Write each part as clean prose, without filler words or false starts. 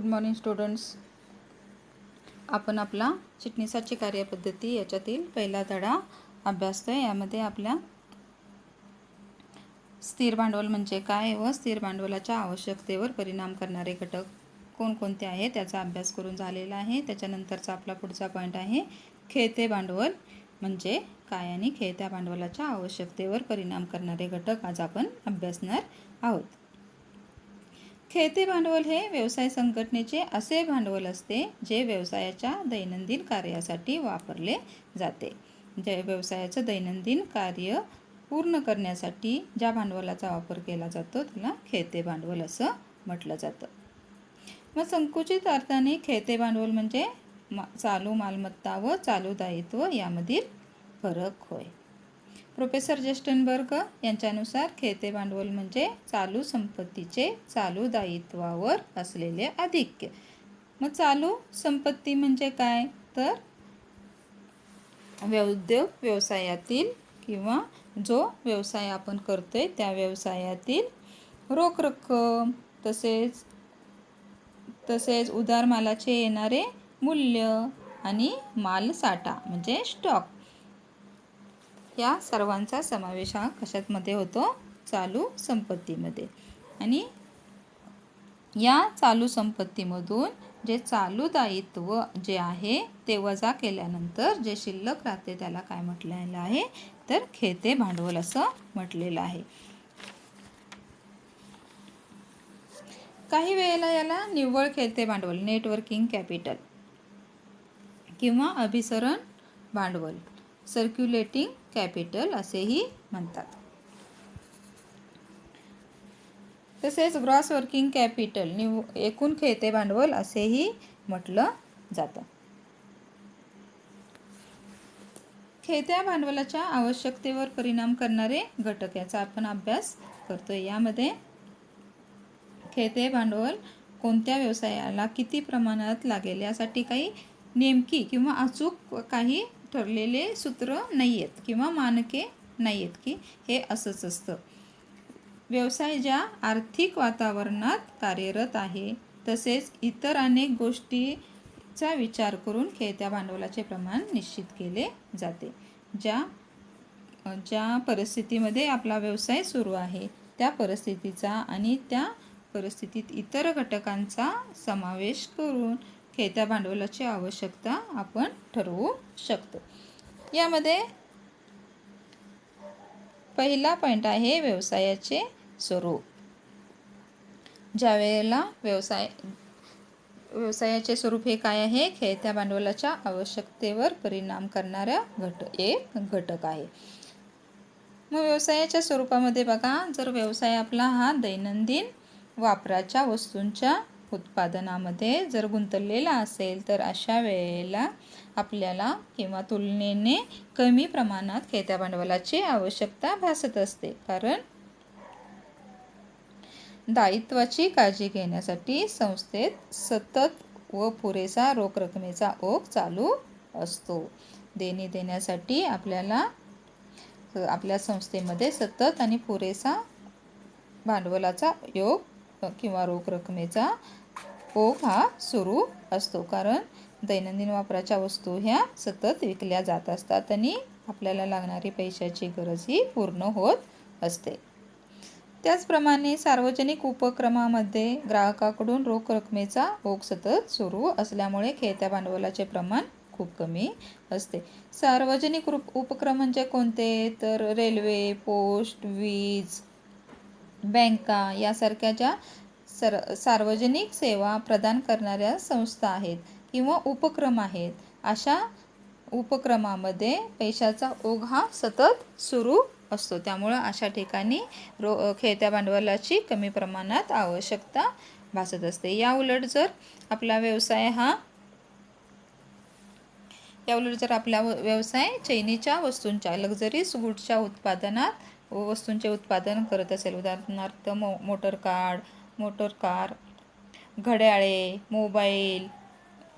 Good morning students. आपण आपला चिटणीसाची कार्यपद्धती याच्यातील पहिला धडा अभ्यासतोय. यामध्ये आपल्या स्थिर भांडवल म्हणजे काय व स्थिर भांडवलाच्या आवश्यकतेवर परिणाम करणारे घटक कोणकोणते आहेत त्याचा अभ्यास करून झालेला आहे. त्याच्यानंतरचा आपला पुढचा पॉईंट आहे खेळते भांडवल म्हणजे काय आणि खेळत्या भांडवलाच्या आवश्यकतेवर परिणाम करणारे घटक आज आपण अभ्यासणार आहोत. खेळते भांडवल हे व्यवसाय संघटनेचे असे भांडवल असते जे व्यवसायाच्या दैनंदिन कार्यासाठी वापरले जाते. जे व्यवसायाचं दैनंदिन कार्य पूर्ण करण्यासाठी ज्या भांडवलाचा वापर केला जातो त्याला खेळते भांडवल असं म्हटलं जातं. मग संकुचित अर्थाने खेळते भांडवल म्हणजे चालू मालमत्ता व चालू दायित्व यामधील फरक होय. प्रोफेसर जेस्टनबर्ग यांच्यानुसार खेळते भांडवल म्हणजे चालू संपत्तीचे चालू दायित्वावर असलेले आधिक्य. मग चालू संपत्ती म्हणजे काय तर उद्योग व्यवसायातील किंवा जो व्यवसाय आपण करतोय त्या व्यवसायातील रोख रक्कम तसेच उधार मालाचे येणारे मूल्य आणि मालसाठा म्हणजे स्टॉक या सर्वांचा समावेश हा कशामध्ये होतो चालू संपत्तीमध्ये. आणि या चालू संपत्तीमधून जे चालू दायित्व जे आहे ते वजा केल्यानंतर जे शिल्लक राहते त्याला काय म्हटलेलं आहे तर खेळते भांडवल असं म्हटलेलं आहे. काही वेळेला याला निव्वळ खेळते भांडवल नेटवर्किंग कॅपिटल किंवा अभिसरण भांडवल सर्क्युलेटिंग कॅपिटल असेही म्हणतात. तसेच ग्रॉस वर्किंग कॅपिटल एकूण खेळते भांडवल असेही म्हटलं जातं. खेळत्या भांडवलाच्या आवश्यकतेवर परिणाम करणारे घटक याचा आपण अभ्यास करतोय. यामध्ये खेळते भांडवल कोणत्या व्यवसायाला किती प्रमाणात लागेल यासाठी काही नेमकी किंवा अचूक काही ठरलेले सूत्र नाही आहेत किंवा मानके नाही आहेत की हे असंच असतं. व्यवसाय ज्या आर्थिक वातावरणात कार्यरत आहे तसेच इतर अनेक गोष्टीचा विचार करून खेळत्या भांडवलाचे प्रमाण निश्चित केले जाते. ज्या परिस्थितीमध्ये आपला व्यवसाय सुरू आहे त्या परिस्थितीचा आणि त्या परिस्थितीत इतर घटकांचा समावेश करून खेळत्या भांडवलाची आवश्यकता आपण ठरवू शकतो. यामध्ये पहिला पॉईंट आहे व्यवसायाचे स्वरूप. ज्या वेळेला व्यवसायाचे स्वरूप हे काय आहे खेळत्या भांडवलाच्या आवश्यकतेवर परिणाम करणारा एक घटक आहे. मग व्यवसायाच्या स्वरूपामध्ये बघा जर व्यवसाय आपला हा दैनंदिन वापराच्या वस्तूंच्या उत्पादनामध्ये जर गुंतलेला असेल तर अशा वेळेला आपल्याला किंवा तुलनेने कमी प्रमाणात खेळत्या भांडवलाची आवश्यकता भासत असते. कारण दायित्वाची काळजी घेण्यासाठी संस्थेत सतत व पुरेसा रोख रकमेचा ओघ चालू असतो. देणी देण्यासाठी आपल्याला आपल्या संस्थेमध्ये सतत आणि पुरेसा भांडवलाचा योग किंवा रोख रकमेचा ओघ हा सुरू असतो. कारण दैनंदिन वापराच्या वस्तू ह्या सतत विकल्या जात असतात आणि आपल्याला लागणारी पैशाची गरज ही पूर्ण होत असते. त्याचप्रमाणे सार्वजनिक उपक्रमामध्ये ग्राहकाकडून रोख रकमेचा ओघ सतत सुरू असल्यामुळे खेळत्या भांडवलाचे प्रमाण खूप कमी असते. सार्वजनिक उपक्रम म्हणजे कोणते तर रेल्वे, पोस्ट, वीज, बँका यासारख्या ज्या सार्वजनिक सेवा प्रदान करणाऱ्या संस्था आहेत किंवा उपक्रम आहेत अशा उपक्रमामध्ये पैशाचा ओघ हा सतत सुरू असतो. त्यामुळं अशा ठिकाणी खेळत्या भांडवलाची कमी प्रमाणात आवश्यकता भासत असते. याउलट जर आपला व्यवसाय चैनीच्या वस्तूंच्या लक्झरीज गुड्सच्या उत्पादनात वस्तूंचे उत्पादन करत असेल उदाहरणार्थ मोटर कार, घड्याळे, मोबाईल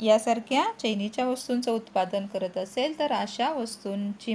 यासारख्या चैनीच्या वस्तूंचं उत्पादन करत असेल तर अशा वस्तूंची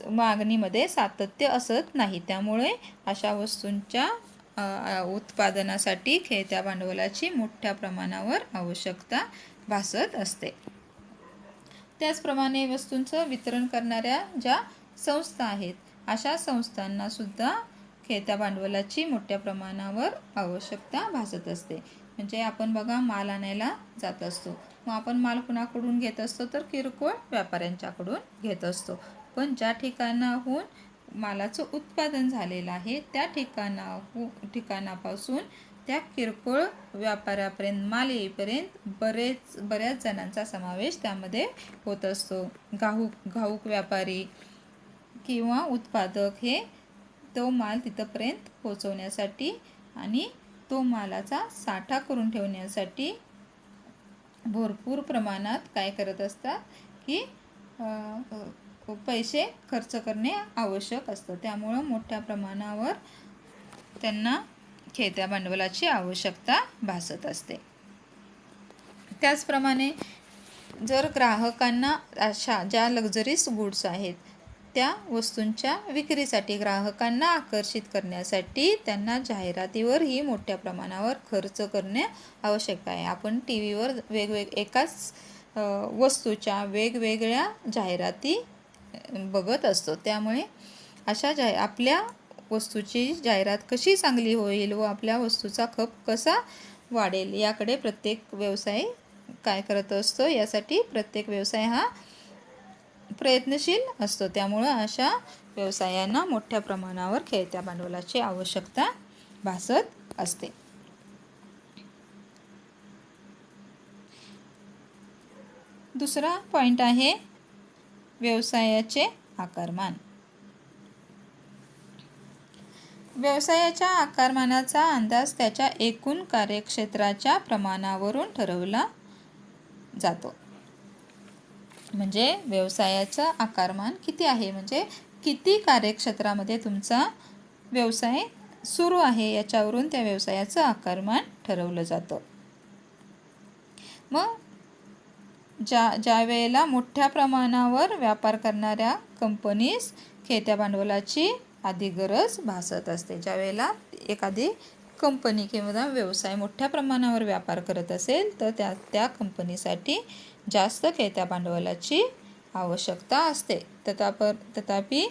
मागणीमध्ये सातत्य असत नाही. त्यामुळे अशा वस्तूंच्या उत्पादनासाठी खेळत्या भांडवलाची मोठ्या प्रमाणावर आवश्यकता भासत असते. त्याचप्रमाणे वस्तूंचं वितरण करणाऱ्या ज्या संस्था आहेत, अशा संस्थांना सुद्धा खेळत्या भांडवलाची मोठ्या प्रमाणावर आवश्यकता भासत असते. म्हणजे आपण बघा, माल आणायला जात असतो, मग आपण माल कुणाकडून घेत असतो, तर किरकोळ व्यापाऱ्यांच्याकडून घेत असतो. पण ज्या ठिकाणाहून मालाचं उत्पादन झालेलं आहे, त्या ठिकाणापासून त्या किरकोळ व्यापाऱ्यापर्यंत माल येईपर्यंत बऱ्याच जणांचा समावेश त्यामध्ये होत असतो. घाऊक व्यापारी किंवा उत्पादक हे तो माल तिथंपर्यंत पोहोचवण्यासाठी आणि तो मालाचा साठा करून ठेवण्यासाठी भरपूर प्रमाणात काय करत असतात की पैसे खर्च करणे आवश्यक असतं. त्यामुळं मोठ्या प्रमाणावर त्यांना खेळत्या भांडवलाची आवश्यकता भासत असते. त्याचप्रमाणे जर ग्राहकांना अशा ज्या लक्झरीज गुड्स आहेत, त्या वस्तूंच्या विक्रीसाठी ग्राहकांना आकर्षित करण्यासाठी त्यांना जाहिरातीवरही मोठ्या प्रमाणावर खर्च करणे आवश्यक आहे. आपण टी व्हीवर एकाच वस्तूच्या वेगवेगळ्या जाहिराती बघत असतो. त्यामुळे अशा आपल्या वस्तूची जाहिरात कशी चांगली होईल व आपल्या वस्तूचा खप कसा वाढेल याकडे प्रत्येक व्यवसाय काय करत असतो. यासाठी प्रत्येक व्यवसाय हा प्रयत्नशील असतो. त्यामुळं अशा व्यवसायांना मोठ्या प्रमाणावर खेळत्या भांडवलाची आवश्यकता भासत असते. दुसरा पॉईंट आहे व्यवसायाचे आकारमान. व्यवसायाच्या आकारमानाचा अंदाज त्याच्या एकूण कार्यक्षेत्राच्या प्रमाणावरून ठरवला जातो. म्हणजे व्यवसायाचं आकारमान किती आहे, म्हणजे किती कार्यक्षेत्रामध्ये तुमचा व्यवसाय सुरू आहे याच्यावरून त्या व्यवसायाचं आकारमान ठरवलं जातं. मग ज्या वेळेला मोठ्या प्रमाणावर व्यापार करणाऱ्या कंपनीज खेळत्या भांडवलाची आधी गरज भासत असते. ज्या वेळेला एखादी कंपनी किंवा व्यवसाय मोठ्या प्रमाणावर व्यापार करत असेल तर त्या कंपनीसाठी जास्त खेळत्या भांडवलाची आवश्यकता असते. तथापि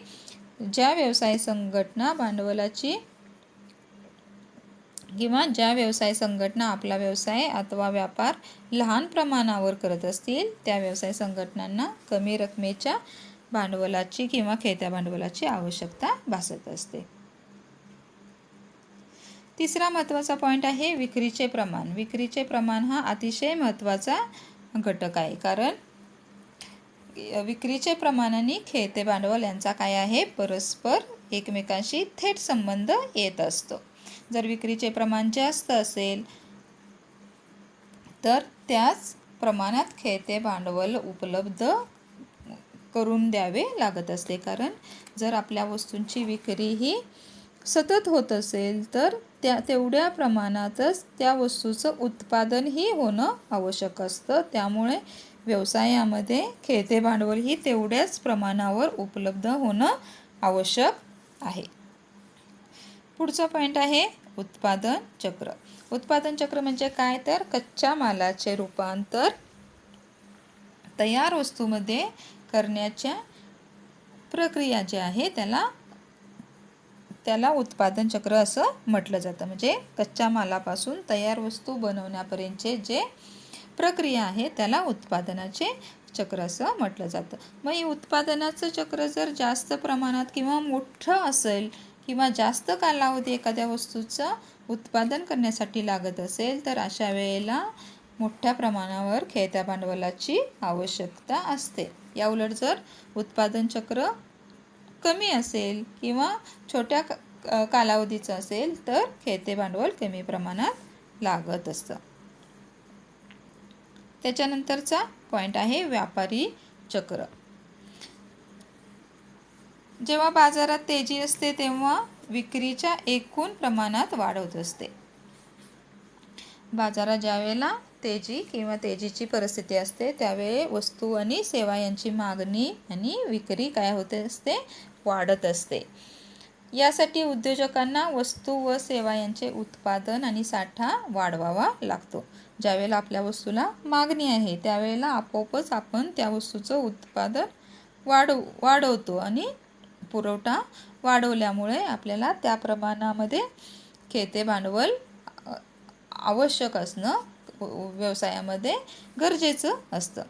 ज्या व्यवसाय संघटना भांडवलाची किंवा ज्या व्यवसाय संघटना आपला व्यवसाय अथवा व्यापार लहान प्रमाणावर करत असतील, त्या व्यवसाय संघटनांना कमी रकमेच्या भांडवलाची किंवा खेळत्या भांडवलाची आवश्यकता भासत असते. तिसरा महत्त्वाचा पॉईंट आहे विक्रीचे प्रमाण. विक्रीचे प्रमाण हा अतिशय महत्त्वाचा घटक आहे, कारण विक्रीचे प्रमाण आणि खेळते भांडवल यांचा काय आहे, परस्पर एकमेकांशी थेट संबंध येत असतो. जर विक्रीचे प्रमाण जास्त असेल तर त्याच प्रमाणात खेळते भांडवल उपलब्ध करून द्यावे लागत असते. कारण जर आपल्या वस्तूंची विक्री ही सतत होत असेल तर तेवढ्या प्रमाणातच त्या वस्तूचं उत्पादनही होणं आवश्यक असतं. त्यामुळे व्यवसायामध्ये खेळते भांडवल ही तेवढ्याच प्रमाणावर उपलब्ध होणं आवश्यक आहे. पुढचा पॉईंट आहे उत्पादन चक्र. उत्पादन चक्र म्हणजे काय, तर कच्च्या मालाचे रूपांतर तयार वस्तूमध्ये करण्याच्या प्रक्रिया जी आहे त्याला उत्पादन चक्र असं म्हटलं जातं. म्हणजे कच्च्या मालापासून तयार वस्तू बनवण्यापर्यंतचे जे प्रक्रिया आहे त्याला उत्पादनाचे चक्र असं म्हटलं जातं. मग हे उत्पादनाचं चक्र जर जास्त प्रमाणात किंवा मोठं असेल किंवा जास्त कालावधी एखाद्या वस्तूचं उत्पादन करण्यासाठी लागत असेल तर अशा वेळेला मोठ्या प्रमाणावर खेळत्या भांडवलाची आवश्यकता असते. याउलट जर उत्पादन चक्र कमी असेल किंवा छोट्या कालावधीचं असेल तर खेळते भांडवल कमी प्रमाणात लागत असतं. त्याच्यानंतरचा पॉईंट आहे व्यापारी चक्र. जेव्हा बाजारात तेजी असते तेव्हा विक्रीच्या एकूण प्रमाणात वाढ होत असते. बाजारात ज्या वेळेला तेजी किंवा तेजीची परिस्थिती असते त्यावेळी वस्तू आणि सेवा यांची मागणी आणि विक्री काय होते असते, वाढत असते. यासाठी उद्योजकांना वस्तू व सेवा यांचे उत्पादन आणि साठा वाढवावा लागतो. ज्यावेळेला आपल्या वस्तूला मागणी आहे त्यावेळेला आपोआपच आपण त्या वस्तूचं उत्पादन वाढवतो आणि पुरवठा वाढवल्यामुळे आपल्याला त्या प्रमाणामध्ये खेळते भांडवल आवश्यक असणं व्यवसायामध्ये गरजेचं असतं.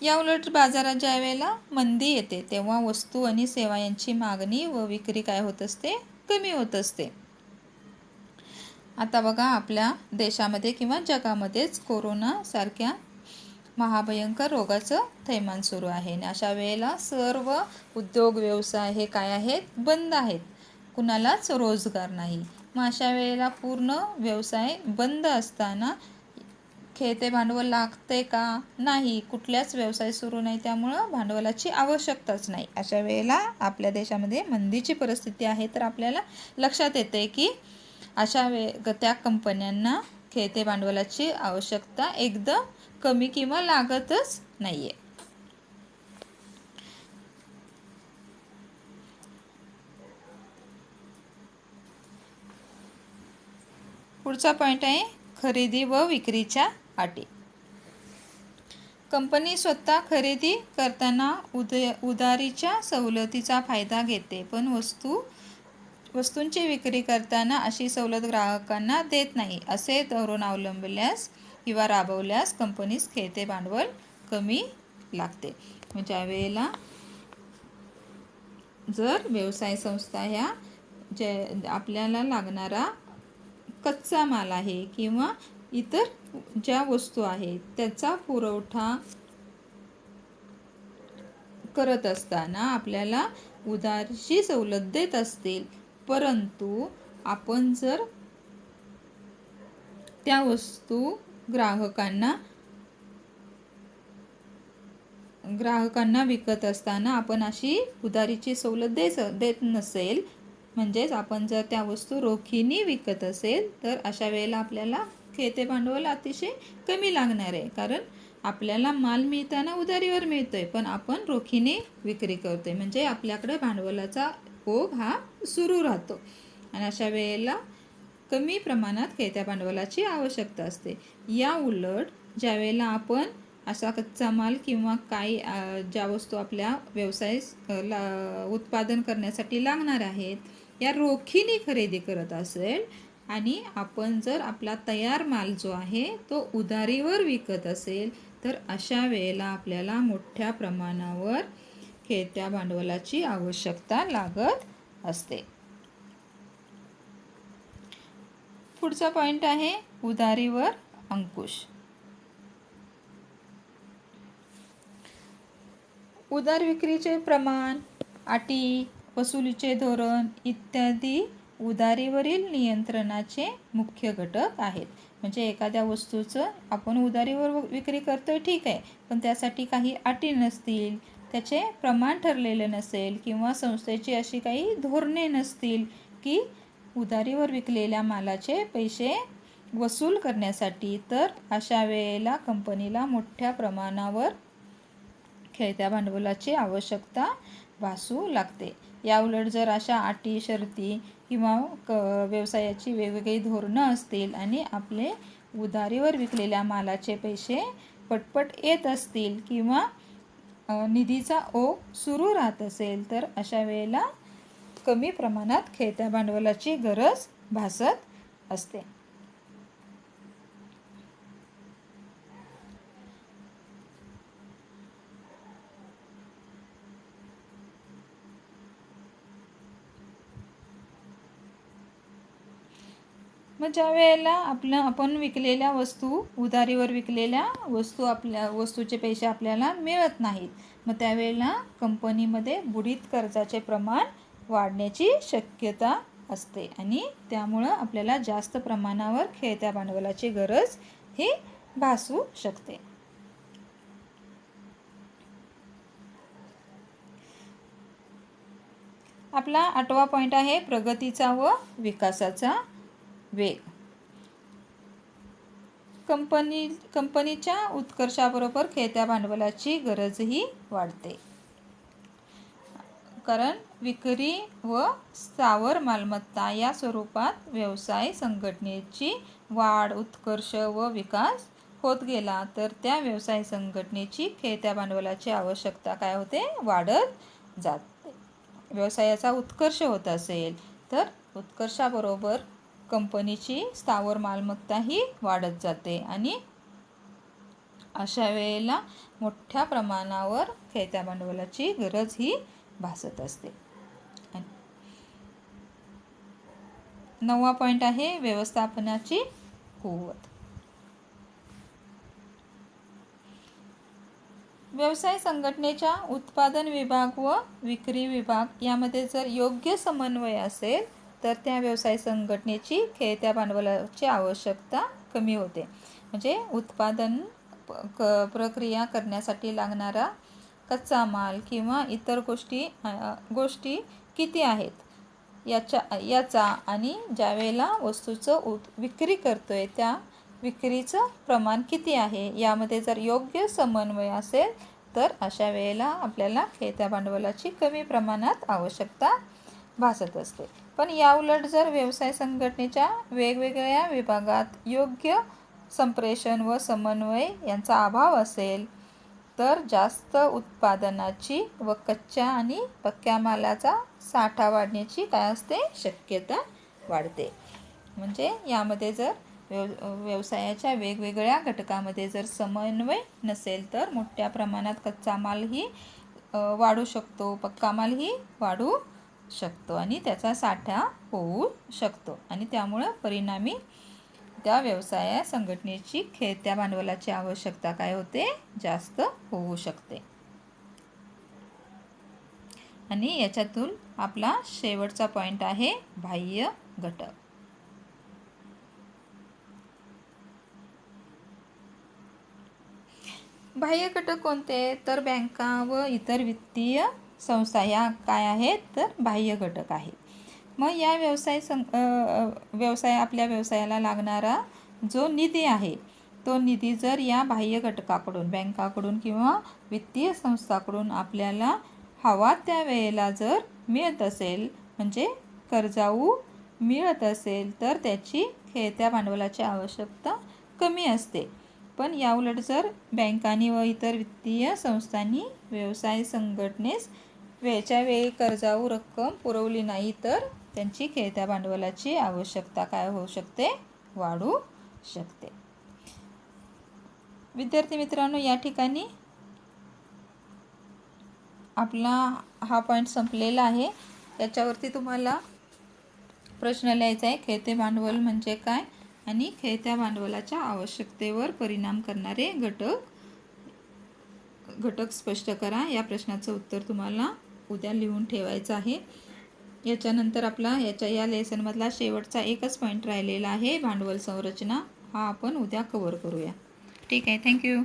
याउलट बाजारात ज्या वेळेला मंदी येते तेव्हा वस्तू आणि सेवा यांची मागणी व विक्री काय होत असते, कमी होत असते. आता बघा आपल्या देशामध्ये किंवा जगामध्येच कोरोनासारख्या महाभयंकर रोगाचं थैमान सुरू आहे आणि अशा वेळेला सर्व उद्योग व्यवसाय हे काय आहेत, बंद आहेत. कुणालाच रोजगार नाही. मग अशा वेळेला पूर्ण व्यवसाय बंद असताना खेळते भांडवल लागते का, नाही, कुठल्याच व्यवसाय सुरू नाही, त्यामुळं भांडवलाची आवश्यकताच नाही. अशा वेळेला आपल्या देशामध्ये मंदीची परिस्थिती आहे तर आपल्याला लक्षात येते की अशा त्या कंपन्यांना खेळते भांडवलाची आवश्यकता एकदम कमी किंवा लागतच नाही आहे. पुढचा पॉईंट आहे खरेदी व विक्रीच्या अटी. कंपनी स्वतः खरेदी करताना उधारीच्या सवलतीचा फायदा घेते, पण वस्तूंची विक्री करताना अशी सवलत ग्राहकांना देत नाही. असे धोरण अवलंबल्यास किंवा राबवल्यास कंपनीस खेळते भांडवल कमी लागते. ज्या वेळेला जर व्यवसाय संस्था ह्या आपल्याला लागणारा कच्चा माल आहे किंवा इतर ज्या वस्तू आहेत त्याचा पुरवठा करत असताना आपल्याला उधारीची सवलत देत असतील, परंतु आपण जर त्या वस्तू ग्राहकांना विकत असताना आपण अशी उधारीची सवलत देत नसेल, म्हणजेच आपण जर त्या वस्तू रोखीने विकत असेल तर अशा वेळेला आपल्याला खेळते भांडवल अतिशय कमी लागणार आहे. कारण आपल्याला माल मिळताना उधारीवर मिळतोय पण आपण रोखीने विक्री करतोय, म्हणजे आपल्याकडे भांडवलाचा ओघ हा सुरू राहतो आणि अशा वेळेला कमी प्रमाणात खेळत्या भांडवलाची आवश्यकता असते. या उलट ज्या वेळेला आपण असा कच्चा माल किंवा काही ज्या वस्तू आपल्या व्यवसाय उत्पादन करण्यासाठी लागणार आहेत या रोखीने खरेदी करत असेल आणि आपण जर आपला तयार माल जो आहे तो उधारीवर विकत असेल तर अशा वेळेला आपल्याला मोठ्या प्रमाणावर खेळत्या भांडवलाची आवश्यकता लागत असते. पुढचा पॉईंट आहे उधारीवर अंकुश. उधार विक्रीचे प्रमाण, अटी, वसुलीचे धोरण इत्यादी उधारीवरील नियंत्रणाचे मुख्य घटक आहेत. म्हणजे एखाद्या वस्तूचं आपण उधारीवर विक्री करतोय ठीक आहे, पण त्यासाठी काही अटी नसतील, त्याचे प्रमाण ठरलेले नसेल किंवा संस्थेची अशी काही धोरणे नसतील की उधारीवर विकलेल्या मालाचे पैसे वसूल करण्यासाठी, तर अशा वेळेला कंपनीला मोठ्या प्रमाणावर खेळत्या भांडवलाची आवश्यकता भासू लागते. याउलट जर अशा अटी, शर्ती किंवा व्यवसायाची वेगवेगळी धोरणं असतील आणि आपले उधारीवर विकलेल्या मालाचे पैसे पटपट येत असतील किंवा निधीचा ओघ सुरू राहत असेल तर अशा वेळेला कमी प्रमाणात खेळत्या भांडवलाची गरज भासत असते. मग ज्या वेळेला आपण विकलेल्या वस्तू, उधारीवर विकलेल्या वस्तूचे पैसे आपल्याला मिळत नाहीत, मग त्यावेळेला कंपनीमध्ये बुडीत कर्जाचे प्रमाण वाढण्याची शक्यता असते आणि त्यामुळं आपल्याला जास्त प्रमाणावर खेळत्या भांडवलाची गरज ही भासू शकते. आपला 8वा पॉईंट आहे प्रगतीचा व विकासाचा वेग. कंपनीच्या उत्कर्षाबरोबर खेळत्या भांडवलाची गरजही वाढते. कारण विक्री व स्थावर मालमत्ता या स्वरूपात व्यवसाय संघटनेची वाढ, उत्कर्ष व विकास होत गेला तर त्या व्यवसाय संघटनेची खेळत्या भांडवलाची आवश्यकता काय होते? वाढत जाते. व्यवसायाचा उत्कर्ष होत असेल तर उत्कर्षाबरोबर कंपनीची स्थावर मालमत्ता ही वाढत जाते आणि अशा वेळेला मोठ्या प्रमाणावर खेळत्या भांडवलाची गरज ही भासत असते. 9वा पॉईंट आहे व्यवस्थापनाची कुवत. व्यवसाय संघटनेच्या उत्पादन विभाग व विक्री विभाग यामध्ये जर योग्य समन्वय असेल तर त्या व्यवसाय संघटनेची खेळत्या भांडवलाची आवश्यकता कमी होते. म्हणजे उत्पादन प्रक्रिया करण्यासाठी लागणारा कच्चा माल किंवा इतर गोष्टी किती आहेत याचा आणि ज्यावेळेला वस्तूचं विक्री करतोय त्या विक्रीचं प्रमाण किती आहे यामध्ये जर योग्य समन्वय असेल तर अशा वेळेला आपल्याला खेळत्या भांडवलाची कमी प्रमाणात आवश्यकता भासत असते. पण याउलट जर व्यवसाय संघटनेच्या वेगवेगळ्या विभागात योग्य संप्रेषण व समन्वय यांचा अभाव असेल तर जास्त उत्पादनाची व कच्च्या आणि पक्क्या मालाचा साठा वाढण्याची काय असते? शक्यता वाढते. म्हणजे यामध्ये जर व्यवसायाच्या वेगवेगळ्या घटकामध्ये जर समन्वय नसेल तर मोठ्या प्रमाणात कच्चा मालही वाढू शकतो, पक्का मालही वाढू शकतो आणि त्याचा साठा होऊ शकतो आणि त्यामुळं परिणामी त्या व्यवसाय संघटनेची खेळत्या भांडवलाची आवश्यकता काय होते? जास्त होऊ शकते. आणि याच्यातून आपला शेवटचा पॉईंट आहे बाह्य घटक. बाह्य घटक कोणते? तर बँका व इतर वित्तीय संस्था या काय आहेत? तर बाह्य घटक आहेत. मग या आपल्या व्यवसायाला लागणारा जो निधी आहे तो निधी जर या बाह्य घटकाकडून, बँकाकडून किंवा वित्तीय संस्थाकडून आपल्याला हवा त्या वेळेला जर मिळत असेल, म्हणजे कर्जाऊ मिळत असेल तर त्याची खेळत्या भांडवलाची आवश्यकता कमी असते. पण याउलट जर बँकांनी व इतर वित्तीय संस्थांनी व्यवसाय संघटनेस वेळच्या वेळी कर्जाऊ रक्कम पुरवली नाही तर त्यांची खेळत्या भांडवलाची आवश्यकता काय होऊ शकते? वाढू शकते. विद्यार्थी मित्रांनो, या ठिकाणी आपला हा पॉईंट संपलेला आहे. याच्यावरती तुम्हाला प्रश्न लिहायचा आहे. खेळते भांडवल म्हणजे काय आणि खेळत्या भांडवलाच्या आवश्यकतेवर परिणाम करणारे घटक स्पष्ट करा. या प्रश्नाचं उत्तर तुम्हाला उद्या लिहून ठेवायचं आहे. याच्यानंतर आपला या लेसनमधला शेवटचा एकच पॉईंट राहिलेला आहे, भांडवल संरचना. हा आपण उद्या कव्हर करूया. ठीक आहे. थँक्यू.